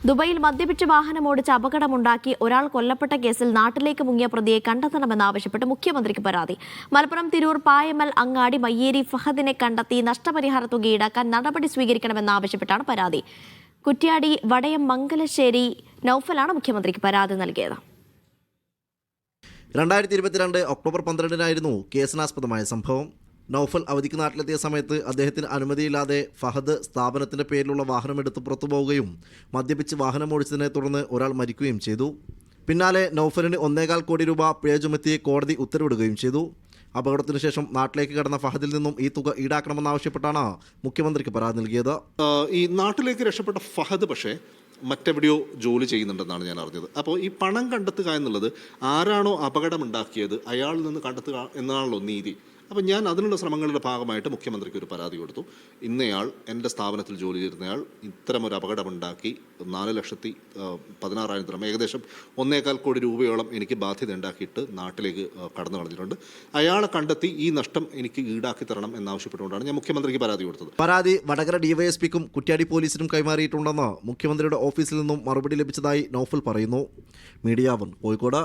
ദുബൈയിൽ മദ്യപിച്ച് വാഹനമോടിച്ച് അപകടമുണ്ടാക്കി ഒരാൾ കൊല്ലപ്പെട്ട കേസിൽ നാട്ടിലേക്ക് മുങ്ങിയ പ്രതിയെ കണ്ടെത്തണമെന്നാവശ്യപ്പെട്ട് മുഖ്യമന്ത്രിക്ക് പരാതി. മലപ്പുറം തിരൂർ പായമൽ അങ്ങാടി മയ്യേരി ഫഹദിനെ കണ്ടെത്തി നഷ്ടപരിഹാര തുക ഈടാക്കാൻ നടപടി സ്വീകരിക്കണമെന്നാവശ്യപ്പെട്ടാണ് പരാതി. കുറ്റ്യാടി വടയം മംഗലശ്ശേരി നൌഫലാണ് മുഖ്യമന്ത്രിക്ക് പരാതി നൽകിയത്. 2022 ഒക്ടോബർ 12-നായിരുന്നു കേസിനാസ്പദമായ സംഭവം. നൌഫൽ അവധിക്ക് നാട്ടിലെത്തിയ സമയത്ത് അദ്ദേഹത്തിന് അനുമതിയില്ലാതെ ഫഹദ് സ്ഥാപനത്തിൻ്റെ പേരിലുള്ള വാഹനമെടുത്ത് പുറത്തുപോവുകയും മദ്യപിച്ച് വാഹനമോടിച്ചതിനെ തുടർന്ന് ഒരാൾ മരിക്കുകയും ചെയ്തു. പിന്നാലെ നൌഫലിന് 1.25 കോടി രൂപ പിഴ ചുമത്തി കോടതി ഉത്തരവിടുകയും ചെയ്തു. അപകടത്തിനു ശേഷം നാട്ടിലേക്ക് കടന്ന ഫഹദിൽ നിന്നും ഈ തുക ഈടാക്കണമെന്നാവശ്യപ്പെട്ടാണ് മുഖ്യമന്ത്രിക്ക് പരാതി നൽകിയത്. ഈ നാട്ടിലേക്ക് രക്ഷപ്പെട്ട ഫഹദ് പക്ഷേ മറ്റെവിടെയോ ജോലി ചെയ്യുന്നുണ്ടെന്നാണ് ഞാൻ അറിഞ്ഞത്. അപ്പോൾ ഈ പണം കണ്ടെത്തുക എന്നുള്ളത് ആരാണോ അപകടമുണ്ടാക്കിയത് അയാളിൽ നിന്ന് കണ്ടെത്തുക എന്നാണല്ലോ നീതി. അപ്പോൾ ഞാൻ അതിനുള്ള ശ്രമങ്ങളുടെ ഭാഗമായിട്ട് മുഖ്യമന്ത്രിക്ക് ഒരു പരാതി കൊടുത്തു. ഇന്നയാൾ എൻ്റെ സ്ഥാപനത്തിൽ ജോലി ചെയ്യുന്നയാൾ ഇത്തരമൊരു അപകടമുണ്ടാക്കി 4,16,000 ദിർഹം, ഏകദേശം 1.25 കോടി രൂപയോളം എനിക്ക് ബാധ്യത ഉണ്ടാക്കിയിട്ട് നാട്ടിലേക്ക് കടന്നു കളഞ്ഞിട്ടുണ്ട്. അയാളെ കണ്ടെത്തി ഈ നഷ്ടം എനിക്ക് ഈടാക്കി തരണം എന്നാവശ്യപ്പെട്ടുകൊണ്ടാണ് ഞാൻ മുഖ്യമന്ത്രിക്ക് പരാതി കൊടുത്തത്. പരാതി വടകര ഡിവൈഎസ്പിക്കും കുറ്റ്യാടി പോലീസിനും കൈമാറിയിട്ടുണ്ടെന്ന് മുഖ്യമന്ത്രിയുടെ ഓഫീസിൽ നിന്നും മറുപടി ലഭിച്ചതായി നൌഫൽ പറയുന്നു. മീഡിയ 1 കോഴിക്കോട്.